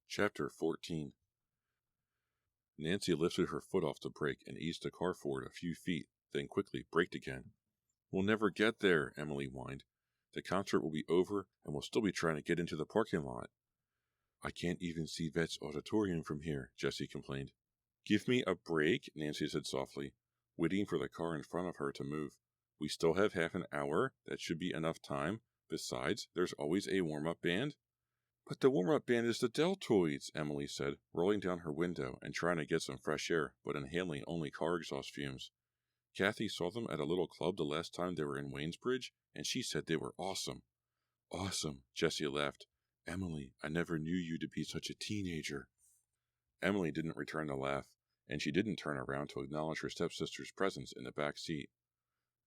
Chapter 14. Nancy lifted her foot off the brake and eased the car forward a few feet, then quickly braked again. "We'll never get there," Emily whined. "The concert will be over, and we'll still be trying to get into the parking lot." "I can't even see Vet's auditorium from here," Jessie complained. "Give me a break," Nancy said softly, waiting for the car in front of her to move. "We still have half an hour. That should be enough time. Besides, there's always a warm-up band." "But the warm-up band is the Deltoids," Emily said, rolling down her window and trying to get some fresh air, but inhaling only car exhaust fumes. "Kathy saw them at a little club the last time they were in Waynesbridge, and she said they were awesome." "Awesome," Jessie laughed. "Emily, I never knew you to be such a teenager." Emily didn't return the laugh, and she didn't turn around to acknowledge her stepsister's presence in the back seat.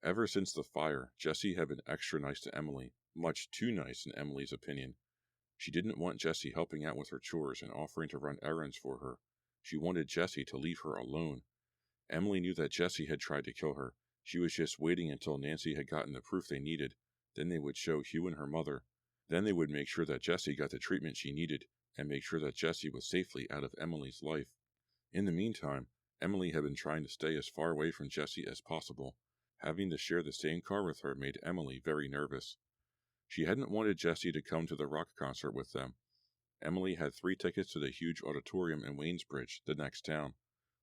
Ever since the fire, Jessie had been extra nice to Emily, much too nice in Emily's opinion. She didn't want Jessie helping out with her chores and offering to run errands for her. She wanted Jessie to leave her alone. Emily knew that Jessie had tried to kill her. She was just waiting until Nancy had gotten the proof they needed. Then they would show Hugh and her mother. Then they would make sure that Jessie got the treatment she needed, and make sure that Jessie was safely out of Emily's life. In the meantime, Emily had been trying to stay as far away from Jessie as possible. Having to share the same car with her made Emily very nervous. She hadn't wanted Jessie to come to the rock concert with them. Emily had 3 tickets to the huge auditorium in Waynesbridge, the next town.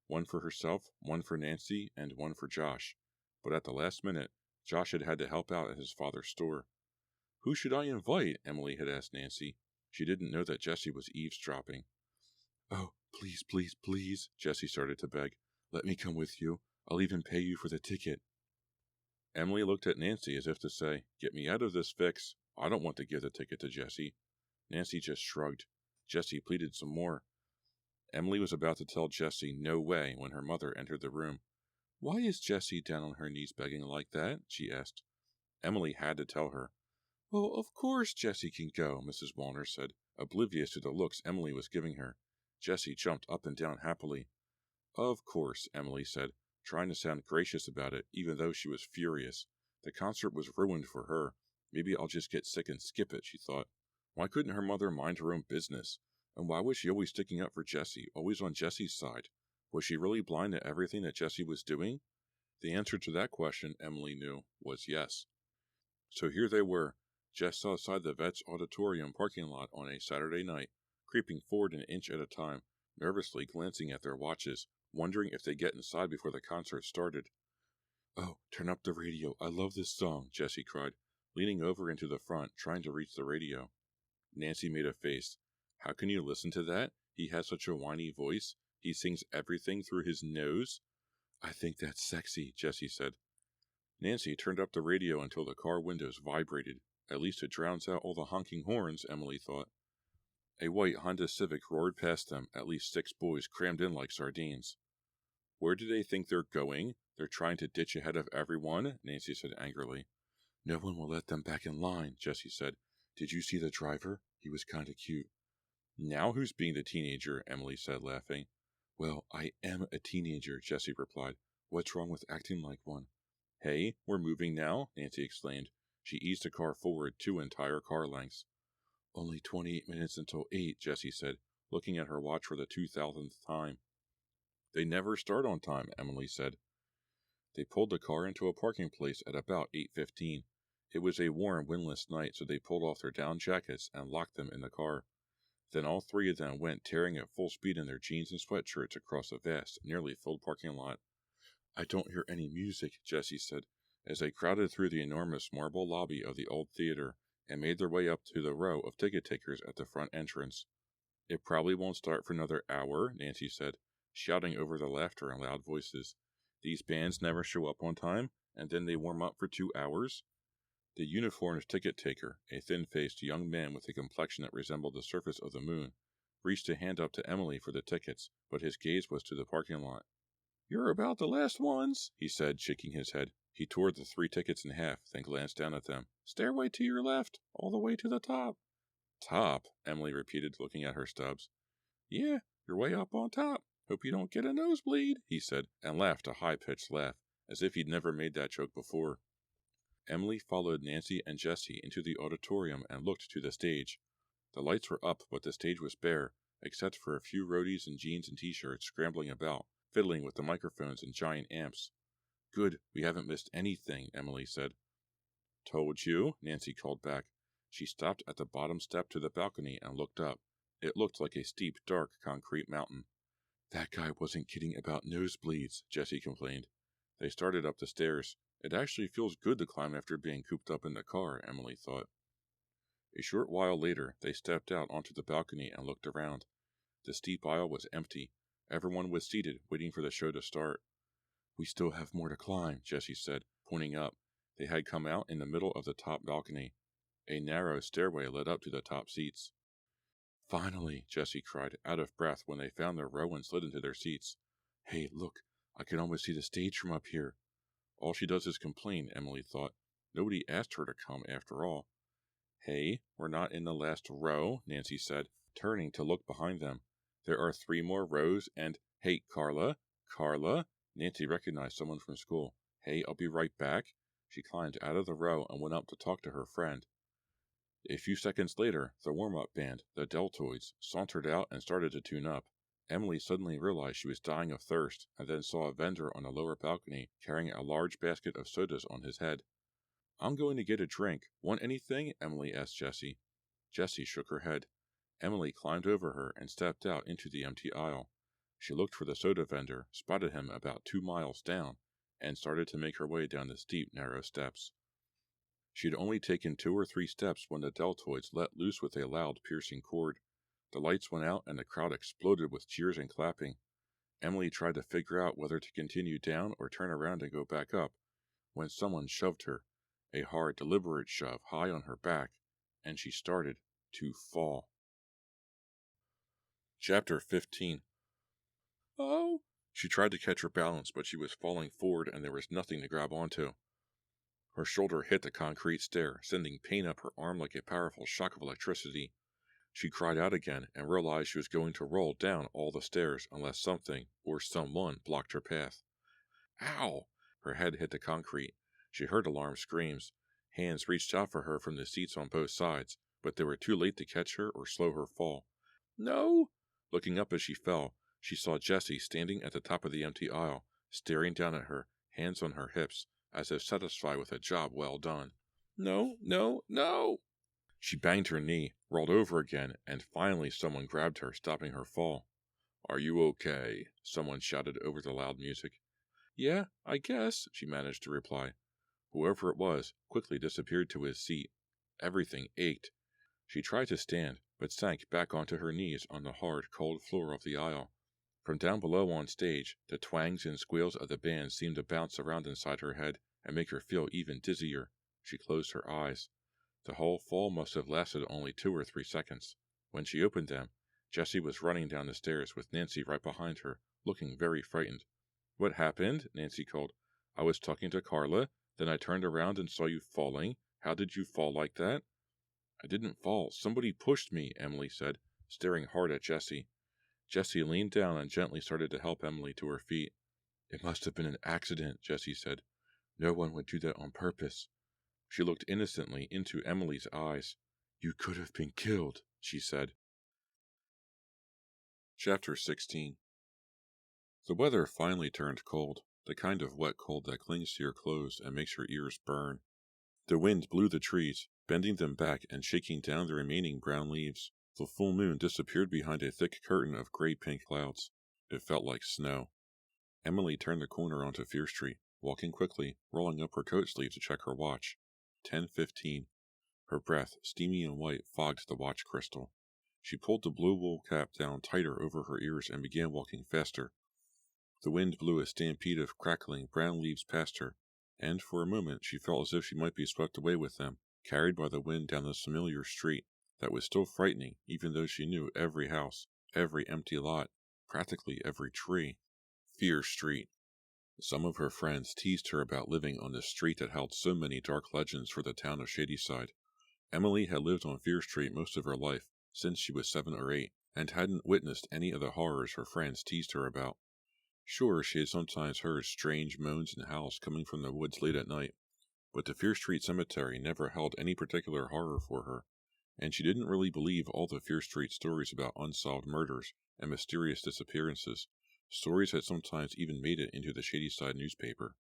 One for herself, one for Nancy, and one for Josh. But at the last minute, Josh had to help out at his father's store. "Who should I invite?" Emily had asked Nancy. She didn't know that Jessie was eavesdropping. "Oh, please, please, please," Jessie started to beg. "Let me come with you. I'll even pay you for the ticket." Emily looked at Nancy as if to say, "Get me out of this fix. I don't want to give the ticket to Jessie." Nancy just shrugged. Jessie pleaded some more. Emily was about to tell Jessie no way when her mother entered the room. "Why is Jessie down on her knees begging like that?" she asked. Emily had to tell her. "Oh, of course Jessie can go," Mrs. Walner said, oblivious to the looks Emily was giving her. Jessie jumped up and down happily. "Of course," Emily said, trying to sound gracious about it, even though she was furious. The concert was ruined for her. Maybe I'll just get sick and skip it, she thought. Why couldn't her mother mind her own business? And why was she always sticking up for Jessie, always on Jessie's side? Was she really blind to everything that Jessie was doing? The answer to that question, Emily knew, was yes. So here they were, just outside the Vet's auditorium parking lot on a Saturday night, creeping forward an inch at a time, nervously glancing at their watches, wondering if they'd get inside before the concert started. "Oh, turn up the radio. I love this song," Jessie cried, leaning over into the front, trying to reach the radio. Nancy made a face. "How can you listen to that? He has such a whiny voice. He sings everything through his nose." "I think that's sexy," Jessie said. Nancy turned up the radio until the car windows vibrated. At least it drowns out all the honking horns, Emily thought. A white Honda Civic roared past them, at least 6 boys crammed in like sardines. "Where do they think they're going? They're trying to ditch ahead of everyone," Nancy said angrily. "No one will let them back in line," Jessie said. "Did you see the driver? He was kind of cute." "Now who's being the teenager?" Emily said, laughing. "Well, I am a teenager," Jessie replied. "What's wrong with acting like one?" "Hey, we're moving now," Nancy exclaimed. She eased the car forward 2 entire car lengths. "Only 28 minutes until 8, Jessie said, looking at her watch for the 2000th time. "They never start on time," Emily said. They pulled the car into a parking place at about 8:15. It was a warm, windless night, so they pulled off their down jackets and locked them in the car. Then all 3 of them went tearing at full speed in their jeans and sweatshirts across a vast, nearly filled parking lot. "I don't hear any music," Jessie said, as they crowded through the enormous marble lobby of the old theater and made their way up to the row of ticket takers at the front entrance. "It probably won't start for another hour," Nancy said, shouting over the laughter in loud voices. "These bands never show up on time, and then they warm up for 2 hours. The uniformed ticket taker, a thin-faced young man with a complexion that resembled the surface of the moon, reached a hand up to Emily for the tickets, but his gaze was to the parking lot. "You're about the last ones," he said, shaking his head. He tore the 3 tickets in half, then glanced down at them. "Stairway to your left, all the way to the top." "Top," Emily repeated, looking at her stubs. "Yeah, you're way up on top. Hope you don't get a nosebleed," he said, and laughed a high-pitched laugh, as if he'd never made that joke before. Emily followed Nancy and Jessie into the auditorium and looked to the stage. The lights were up, but the stage was bare, except for a few roadies in jeans and t-shirts scrambling about, fiddling with the microphones and giant amps. Good, we haven't missed anything, Emily said. Told you, Nancy called back. She stopped at the bottom step to the balcony and looked up. It looked like a steep, dark, concrete mountain. That guy wasn't kidding about nosebleeds, Jessie complained. They started up the stairs. It actually feels good to climb after being cooped up in the car, Emily thought. A short while later, they stepped out onto the balcony and looked around. The steep aisle was empty. Everyone was seated, waiting for the show to start. We still have more to climb, Jessie said, pointing up. They had come out in the middle of the top balcony. A narrow stairway led up to the top seats. Finally, Jessie cried, out of breath when they found their row and slid into their seats. Hey, look, I can almost see the stage from up here. All she does is complain, Emily thought. Nobody asked her to come, after all. Hey, we're not in the last row, Nancy said, turning to look behind them. There are 3 more rows and... Hey, Carla? Carla? Nancy recognized someone from school. Hey, I'll be right back. She climbed out of the row and went up to talk to her friend. A few seconds later, the warm-up band, the Deltoids, sauntered out and started to tune up. Emily suddenly realized she was dying of thirst, and then saw a vendor on the lower balcony carrying a large basket of sodas on his head. I'm going to get a drink. Want anything? Emily asked Jessie. Jessie shook her head. Emily climbed over her and stepped out into the empty aisle. She looked for the soda vendor, spotted him about 2 miles down, and started to make her way down the steep, narrow steps. She had only taken 2 or 3 steps when the Deltoids let loose with a loud, piercing chord. The lights went out and the crowd exploded with cheers and clapping. Emily tried to figure out whether to continue down or turn around and go back up, when someone shoved her, a hard, deliberate shove high on her back, and she started to fall. Chapter 15. Oh! She tried to catch her balance, but she was falling forward and there was nothing to grab onto. Her shoulder hit the concrete stair, sending pain up her arm like a powerful shock of electricity. She cried out again and realized she was going to roll down all the stairs unless something or someone blocked her path. Ow! Her head hit the concrete. She heard alarmed screams. Hands reached out for her from the seats on both sides, but they were too late to catch her or slow her fall. No! Looking up as she fell, she saw Jessie standing at the top of the empty aisle, staring down at her, hands on her hips, as if satisfied with a job well done. No, no, no! She banged her knee, rolled over again, and finally someone grabbed her, stopping her fall. Are you okay? Someone shouted over the loud music. Yeah, I guess, she managed to reply. Whoever it was quickly disappeared to his seat. Everything ached. She tried to stand, but sank back onto her knees on the hard, cold floor of the aisle. From down below on stage, the twangs and squeals of the band seemed to bounce around inside her head and make her feel even dizzier. She closed her eyes. The whole fall must have lasted only 2 or 3 seconds. When she opened them, Jessie was running down the stairs with Nancy right behind her, looking very frightened. What happened? Nancy called. I was talking to Carla, then I turned around and saw you falling. How did you fall like that? I didn't fall. Somebody pushed me, Emily said, staring hard at Jessie. Jessie leaned down and gently started to help Emily to her feet. It must have been an accident, Jessie said. No one would do that on purpose. She looked innocently into Emily's eyes. You could have been killed, she said. Chapter 16. The weather finally turned cold, the kind of wet cold that clings to your clothes and makes your ears burn. The wind blew the trees, bending them back and shaking down the remaining brown leaves. The full moon disappeared behind a thick curtain of gray-pink clouds. It felt like snow. Emily turned the corner onto Fear Street, walking quickly, rolling up her coat sleeve to check her watch. 10:15. Her breath, steamy and white, fogged the watch crystal. She pulled the blue wool cap down tighter over her ears and began walking faster. The wind blew a stampede of crackling brown leaves past her, and for a moment she felt as if she might be swept away with them, carried by the wind down this familiar street that was still frightening even though she knew every house, every empty lot, practically every tree. Fear Street. Some of her friends teased her about living on this street that held so many dark legends for the town of Shadyside. Emily had lived on Fear Street most of her life, since she was 7 or 8, and hadn't witnessed any of the horrors her friends teased her about. Sure, she had sometimes heard strange moans and howls coming from the woods late at night, but the Fear Street Cemetery never held any particular horror for her, and she didn't really believe all the Fear Street stories about unsolved murders and mysterious disappearances, stories that sometimes even made it into the Shadyside newspaper.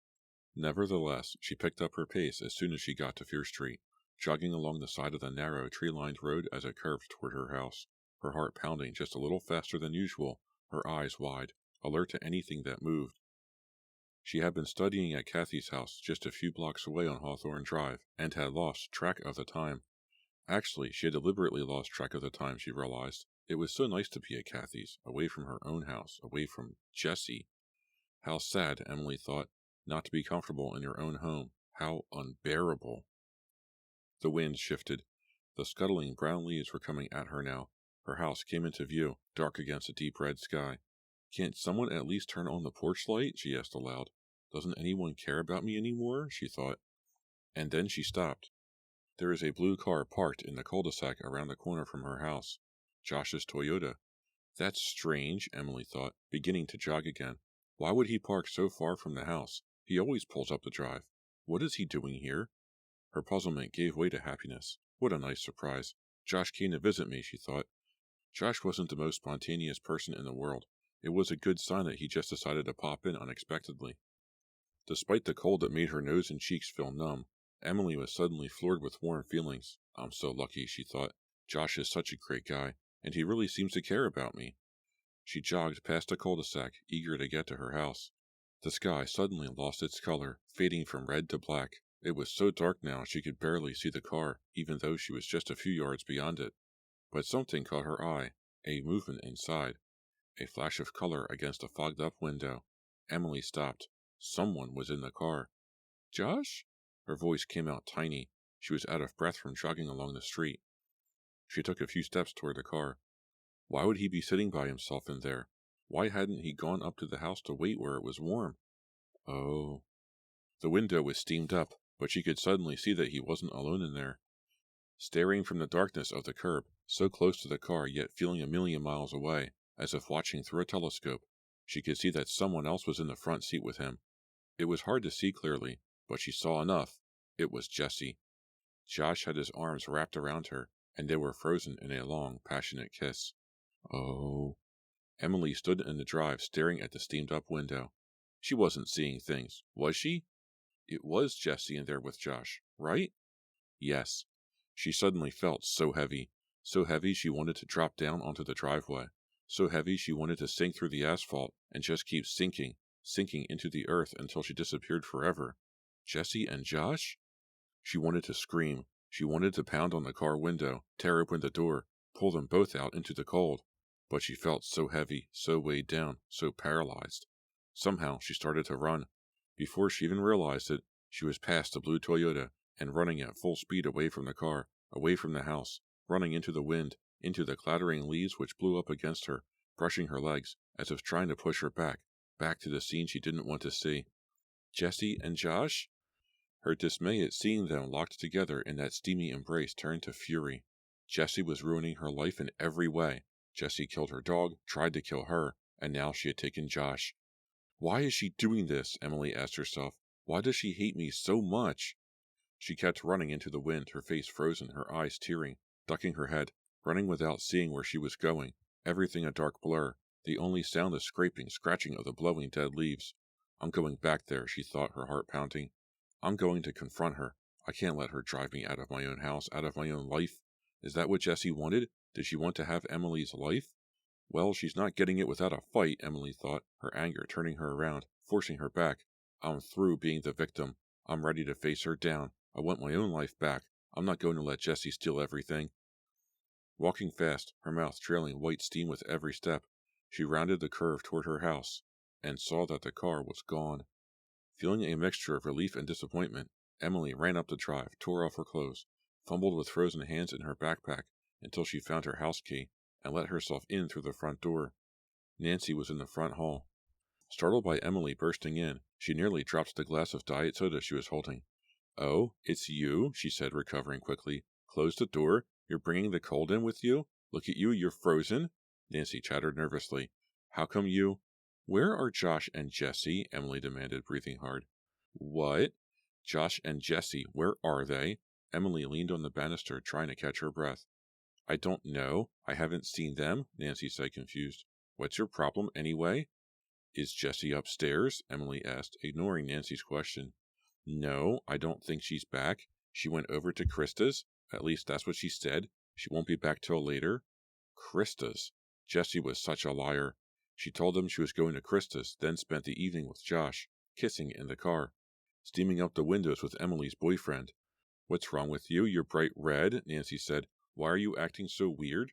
Nevertheless, she picked up her pace as soon as she got to Fear Street, jogging along the side of the narrow, tree-lined road as it curved toward her house, her heart pounding just a little faster than usual, her eyes wide, alert to anything that moved. She had been studying at Kathy's house just a few blocks away on Hawthorne Drive, and had lost track of the time. Actually, she had deliberately lost track of the time, she realized. It was so nice to be at Kathy's, away from her own house, away from Jessie. How sad, Emily thought, not to be comfortable in your own home. How unbearable. The wind shifted. The scuttling brown leaves were coming at her now. Her house came into view, dark against a deep red sky. Can't someone at least turn on the porch light? She asked aloud. Doesn't anyone care about me anymore? She thought. And then she stopped. There is a blue car parked in the cul-de-sac around the corner from her house. Josh's Toyota. That's strange, Emily thought, beginning to jog again. Why would he park so far from the house? He always pulls up the drive. What is he doing here? Her puzzlement gave way to happiness. What a nice surprise. Josh came to visit me, she thought. Josh wasn't the most spontaneous person in the world. It was a good sign that he just decided to pop in unexpectedly. Despite the cold that made her nose and cheeks feel numb, Emily was suddenly floored with warm feelings. I'm so lucky, she thought. Josh is such a great guy, and he really seems to care about me. She jogged past the cul-de-sac, eager to get to her house. The sky suddenly lost its color, fading from red to black. It was so dark now she could barely see the car, even though she was just a few yards beyond it. But something caught her eye, a movement inside. A flash of color against a fogged-up window. Emily stopped. Someone was in the car. Josh? Her voice came out tiny. She was out of breath from jogging along the street. She took a few steps toward the car. Why would he be sitting by himself in there? Why hadn't he gone up to the house to wait where it was warm? Oh. The window was steamed up, but she could suddenly see that he wasn't alone in there. Staring from the darkness of the curb, so close to the car yet feeling a million miles away, as if watching through a telescope, she could see that someone else was in the front seat with him. It was hard to see clearly, but she saw enough. It was Jessie. Josh had his arms wrapped around her, and they were frozen in a long, passionate kiss. Oh. Emily stood in the drive staring at the steamed-up window. She wasn't seeing things, was she? It was Jessie in there with Josh, right? Yes. She suddenly felt so heavy she wanted to drop down onto the driveway, so heavy she wanted to sink through the asphalt and just keep sinking into the earth until she disappeared forever. Jessie and Josh? She wanted to scream. She wanted to pound on the car window, tear open the door, pull them both out into the cold. But she felt so heavy, so weighed down, so paralyzed. Somehow she started to run. Before she even realized it, she was past the blue Toyota and running at full speed away from the car, away from the house, running into the wind, into the clattering leaves which blew up against her, brushing her legs, as if trying to push her back to the scene she didn't want to see. Jessie and Josh? Her dismay at seeing them locked together in that steamy embrace turned to fury. Jessie was ruining her life in every way. Jessie killed her dog, tried to kill her, and now she had taken Josh. Why is she doing this? Emily asked herself. Why does she hate me so much? She kept running into the wind, her face frozen, her eyes tearing, ducking her head, running without seeing where she was going, everything a dark blur, the only sound the scraping, scratching of the blowing dead leaves. I'm going back there, she thought, her heart pounding. I'm going to confront her. I can't let her drive me out of my own house, out of my own life. Is that what Jessie wanted? Did she want to have Emily's life? Well, she's not getting it without a fight, Emily thought, her anger turning her around, forcing her back. I'm through being the victim. I'm ready to face her down. I want my own life back. I'm not going to let Jessie steal everything. Walking fast, her mouth trailing white steam with every step, she rounded the curve toward her house, and saw that the car was gone. Feeling a mixture of relief and disappointment, Emily ran up the drive, tore off her clothes, fumbled with frozen hands in her backpack until she found her house key, and let herself in through the front door. Nancy was in the front hall. Startled by Emily bursting in, she nearly dropped the glass of diet soda she was holding. Oh, it's you, she said, recovering quickly. Close the door. You're bringing the cold in with you? Look at you, you're frozen. Nancy chattered nervously. How come you... Where are Josh and Jessie? Emily demanded, breathing hard. What? Josh and Jessie, where are they? Emily leaned on the banister, trying to catch her breath. I don't know. I haven't seen them, Nancy said, confused. What's your problem, anyway? Is Jessie upstairs? Emily asked, ignoring Nancy's question. No, I don't think she's back. She went over to Krista's. At least that's what she said. She won't be back till later. Krista's. Jessie was such a liar. She told them she was going to Krista's, then spent the evening with Josh, kissing in the car, steaming up the windows with Emily's boyfriend. What's wrong with you? You're bright red, Nancy said. Why are you acting so weird?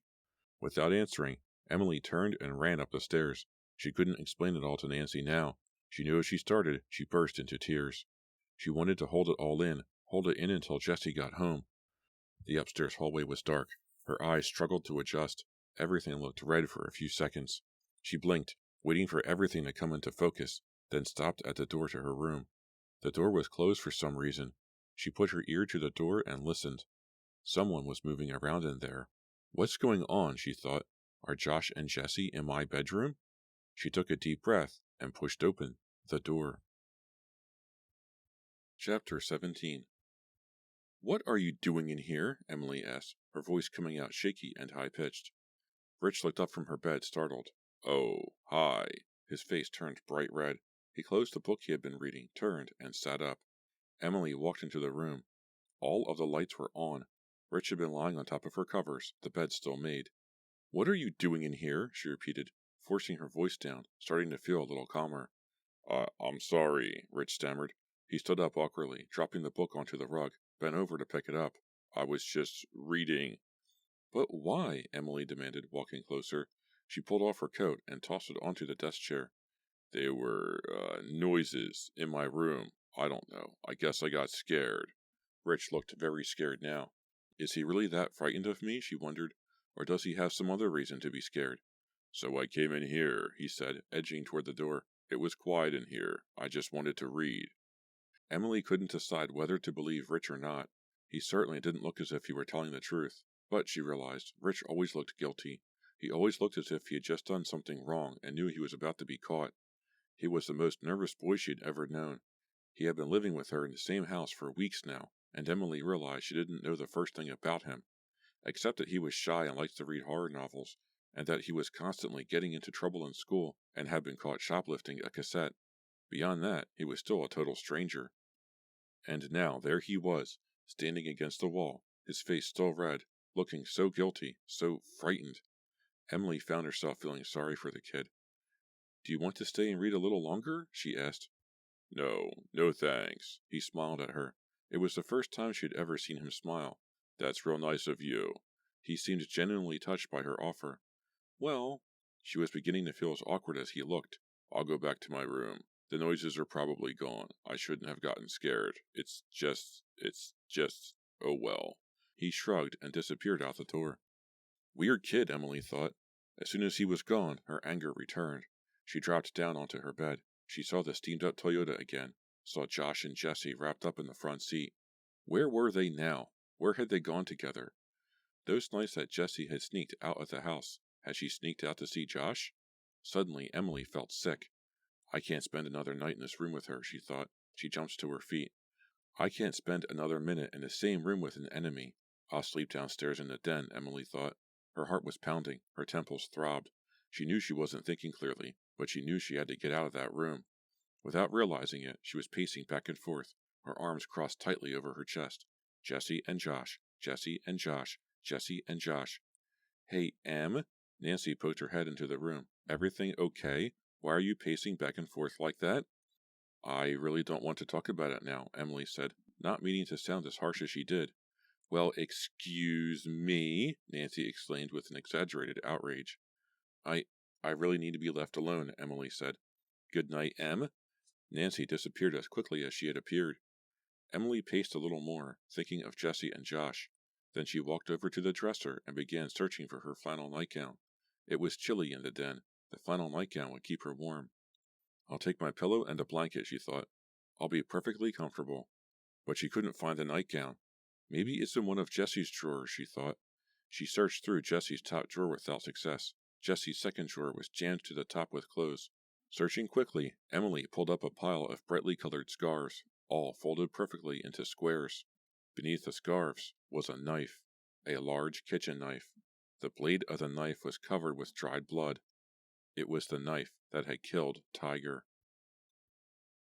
Without answering, Emily turned and ran up the stairs. She couldn't explain it all to Nancy now. She knew as she started, she burst into tears. She wanted to hold it all in, hold it in until Jessie got home. The upstairs hallway was dark. Her eyes struggled to adjust. Everything looked red for a few seconds. She blinked, waiting for everything to come into focus, then stopped at the door to her room. The door was closed for some reason. She put her ear to the door and listened. Someone was moving around in there. What's going on, she thought. Are Josh and Jessie in my bedroom? She took a deep breath and pushed open the door. Chapter 17. What are you doing in here? Emily asked, her voice coming out shaky and high-pitched. Rich looked up from her bed, startled. Oh, hi. His face turned bright red. He closed the book he had been reading, turned, and sat up. Emily walked into the room. All of the lights were on. Rich had been lying on top of her covers, the bed still made. What are you doing in here? She repeated, forcing her voice down, starting to feel a little calmer. I'm sorry, Rich stammered. He stood up awkwardly, dropping the book onto the rug, bent over to pick it up. I was just reading. But why? Emily demanded, walking closer. She pulled off her coat and tossed it onto the desk chair. There were, noises in my room. I don't know. I guess I got scared. Rich looked very scared now. Is he really that frightened of me? She wondered. Or does he have some other reason to be scared? So I came in here, he said, edging toward the door. It was quiet in here. I just wanted to read. Emily couldn't decide whether to believe Rich or not. He certainly didn't look as if he were telling the truth. But, she realized, Rich always looked guilty. He always looked as if he had just done something wrong and knew he was about to be caught. He was the most nervous boy she had ever known. He had been living with her in the same house for weeks now, and Emily realized she didn't know the first thing about him, except that he was shy and liked to read horror novels, and that he was constantly getting into trouble in school and had been caught shoplifting a cassette. Beyond that, he was still a total stranger. And now there he was, standing against the wall, his face still red, looking so guilty, so frightened. Emily found herself feeling sorry for the kid. Do you want to stay and read a little longer? She asked. No thanks. He smiled at her. It was the first time she had ever seen him smile. That's real nice of you. He seemed genuinely touched by her offer. Well, she was beginning to feel as awkward as he looked. I'll go back to my room. The noises are probably gone. I shouldn't have gotten scared. It's just, oh well. He shrugged and disappeared out the door. Weird kid, Emily thought. As soon as he was gone, her anger returned. She dropped down onto her bed. She saw the steamed-up Toyota again, saw Josh and Jessie wrapped up in the front seat. Where were they now? Where had they gone together? Those nights that Jessie had sneaked out of the house, had she sneaked out to see Josh? Suddenly, Emily felt sick. I can't spend another night in this room with her, she thought. She jumped to her feet. I can't spend another minute in the same room with an enemy. I'll sleep downstairs in the den, Emily thought. Her heart was pounding, her temples throbbed. She knew she wasn't thinking clearly, but she knew she had to get out of that room. Without realizing it, she was pacing back and forth, her arms crossed tightly over her chest. Jessie and Josh, Jessie and Josh, Jessie and Josh. Hey, Em? Nancy poked her head into the room. Everything okay? Why are you pacing back and forth like that? I really don't want to talk about it now, Emily said, not meaning to sound as harsh as she did. Well, excuse me, Nancy exclaimed with an exaggerated outrage. I really need to be left alone, Emily said. Good night, Em. Nancy disappeared as quickly as she had appeared. Emily paced a little more, thinking of Jessie and Josh. Then she walked over to the dresser and began searching for her flannel nightgown. It was chilly in the den. The flannel nightgown would keep her warm. I'll take my pillow and a blanket, she thought. I'll be perfectly comfortable. But she couldn't find the nightgown. Maybe it's in one of Jessie's drawers, she thought. She searched through Jessie's top drawer without success. Jessie's second drawer was jammed to the top with clothes. Searching quickly, Emily pulled up a pile of brightly colored scarves. all folded perfectly into squares. Beneath the scarves was a knife, a large kitchen knife. The blade of the knife was covered with dried blood. It was the knife that had killed Tiger.